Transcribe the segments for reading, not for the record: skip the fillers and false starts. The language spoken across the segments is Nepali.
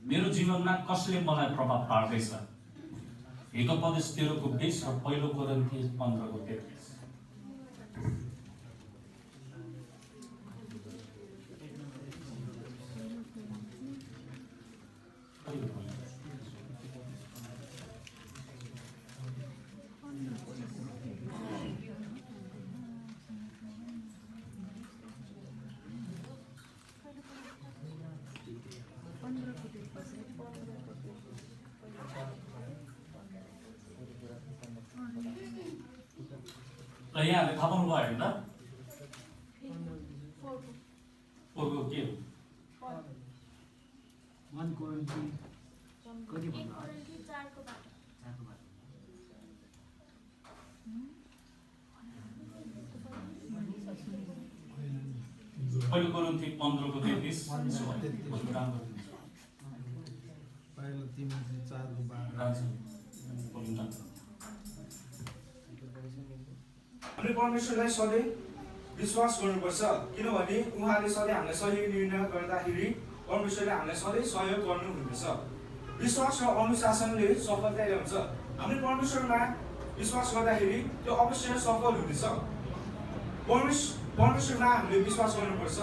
मेरो जीवनमा कसले मलाई प्रभाव पार्दैछ। हितोपदेश 13:20 र 1 कोरिन्थी 15:33। र यहाँहरूले थाहा पाउनु भयो होइन त पोको के हो? 1 कोरिन्थी कति भन्नु? 1 कोरिन्थी 15:33। पहिलो तिमोथी 4:12। हामीले परमेश्वरलाई सधैँ विश्वास गर्नुपर्छ, किनभने उहाँले सधैँ हामीलाई सही निर्णय गर्दाखेरि परमेश्वरले हामीलाई सधैँ सहयोग गर्नुहुनेछ। विश्वास र अनुशासनले सफलता ल्याउँछ। हामीले परमेश्वरमा विश्वास गर्दाखेरि त्यो अवश्य सफल हुनेछ। परमेश्वरमा हामीले विश्वास गर्नुपर्छ।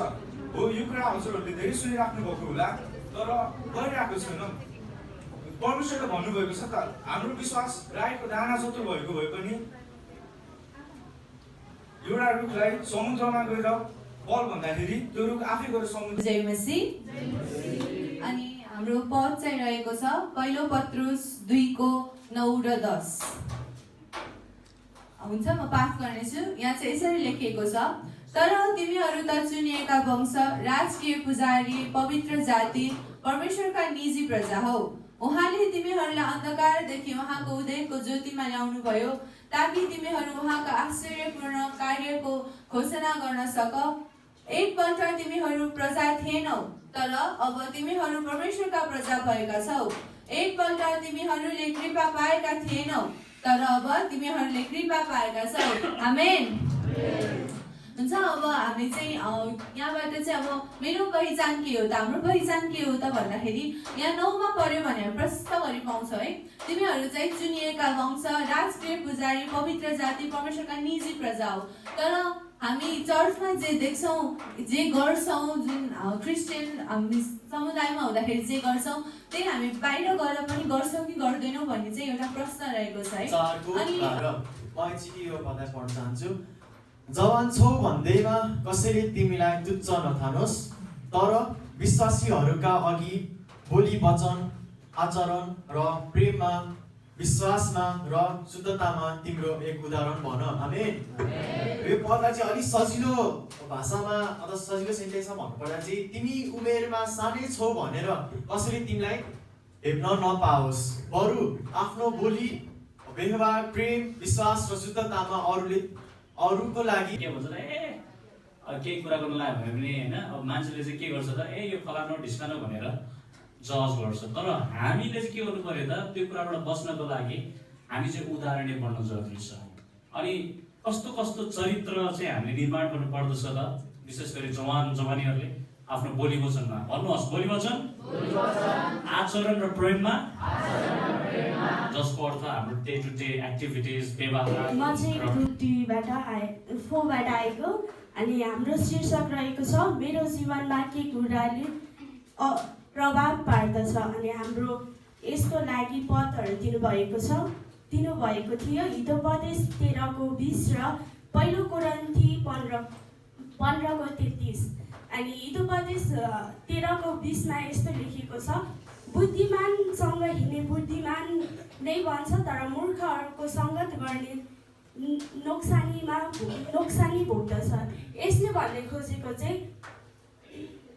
हो, यो कुरा हजुरहरूले धेरै सुनिराख्नु भएको होला, तर गरिरहेको छैनौँ। परमेश्वरले भन्नुभएको छ त, हाम्रो विश्वास राईको दाना जस्तो भएको भए पनि एउटा रुखलाई समुद्रमा गएर बल भन्दाखेरि त्यो रुख आफै गएर समुद्र। जय मसीह। अनि हाम्रो पद चाहिँ रहेको छ 1 पत्रुस 2:9 र 10। हुन्छ, म पाठ गर्नेछु। यहाँ चाहिँ यसरी लेखिएको छ, तर तिमीहरू त चुनिएका वंश, राजकीय पुजारी, पवित्र जाति, परमेश्वरका निजी प्रजा हौ। उहाँले तिमीहरूलाई अन्धकारदेखि उहाँको उदयको ज्योतिमा ल्याउनु भयो, ताकि तिमीहरू उहाँका आश्चर्यपूर्ण कार्यको घोषणा गर्न सक। एकपल्ट तिमीहरू प्रजा थिएनौ, तर अब तिमीहरू परमेश्वरका प्रजा भएका छौ। एकपल्ट तिमीहरूले कृपा पाएका थिएनौ, तर अब तिमीहरूले कृपा पाएका छौ। आमेन। हुन्छ, अब हामी चाहिँ यहाँबाट चाहिँ अब मेरो पहिचान के हो त, हाम्रो पहिचान के हो त भन्दाखेरि यहाँ 9मा पढ्यो भने प्रशस्त गरी पाउँछौँ है। तिमीहरू चाहिँ चुनिएका वंश, राजकीय पुजारी, पवित्र जाति, परमेश्वरका निजी प्रजा हो। तर हामी चर्चमा जे देख्छौँ, जे गर्छौँ, जुन क्रिस्चियन हामी समुदायमा हुँदाखेरि जे गर्छौँ त्यही हामी बाहिर गएर पनि गर्छौँ कि गर्दैनौँ भन्ने चाहिँ एउटा प्रश्न रहेको छ है। अनि म चाहिँ यो पद पढ्न चाहन्छु। जवान छौ भन्दैमा कसैले तिमीलाई तुच्छ नठानोस्, तर विश्वासीहरूका अघि बोली वचन, आचरण र प्रेममा, विश्वासमा र शुद्धतामा तिम्रो एक उदाहरण भन। आमेन। यो पदलाई चाहिँ अलिक सजिलो भाषामा अथवा सजिलो सेन्टेन्समा भन्नुपर्दा चाहिँ तिमी उमेरमा सानै छौ भनेर कसैले तिमीलाई हेप्न नपाओस्, बरु आफ्नो बोली, व्यवहार, प्रेम, विश्वास र शुद्धतामा अरूको लागि के भन्छ त, केही कुरा गर्नु लाग्यो भने पनि होइन, अब मान्छेले चाहिँ के गर्छ त, यो फलानु ढिस्कानु भनेर जज गर्छ। तर हामीले चाहिँ के गर्नु पर्यो त, त्यो कुराबाट बच्नको लागि हामी चाहिँ उदाहरणीय बन्न जरुरी छ। अनि कस्तो कस्तो चरित्र चाहिँ हामीले निर्माण गर्नु पर्दछ त, विशेष गरी जवानीहरूले आफ्नो बोली वचनमा, भन्नुहोस् बोली वचन, आचरण र प्रेममा, जसको अर्थ हाम्रो डे टु डे एक्टिभिटिज, व्यवहार। म चाहिँ ग्रुप टीबाट 4बाट आएको। अनि हाम्रो शीर्षक रहेको छ मेरो जीवनमा के कुराले प्रभाव पार्दछ। अनि हाम्रो यसको लागि पदहरू दिनुभएको थियो हितोपदेश 13:20 र 1 कोरिन्थी 15:33। अनि हितोपदेश 13:20मा यस्तो लेखिएको छ, बुद्धिमानसँग हिँड्ने बुद्धिमान नै बन्छ, तर मूर्खहरूको सङ्गत गर्ने नोक्सानी भोग्दछ। यसले भन्ने खोजेको चाहिँ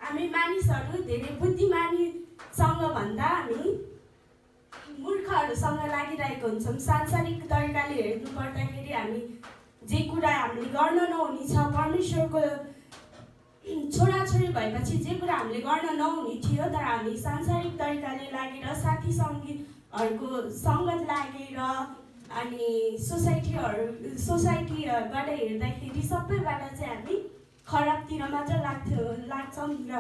हामी मानिसहरू धेरै बुद्धिमानीसँग भन्दा हामी मूर्खहरूसँग लागिरहेको हुन्छौँ। सांसारिक तरिकाले हेर्नु पर्दाखेरि हामी जे कुरा हामीले गर्न नहुने छ, परमेश्वरको छोराछोरी भएपछि जे कुरा हामीले गर्न नहुने थियो, तर हामी सांसारिक तरिकाले लागेर साथी सङ्गीहरूको सङ्गत लागेर अनि सोसाइटीबाट हेर्दाखेरि सबैबाट चाहिँ हामी खराबतिर मात्र लाग्छौँ। र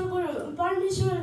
परमेश्वर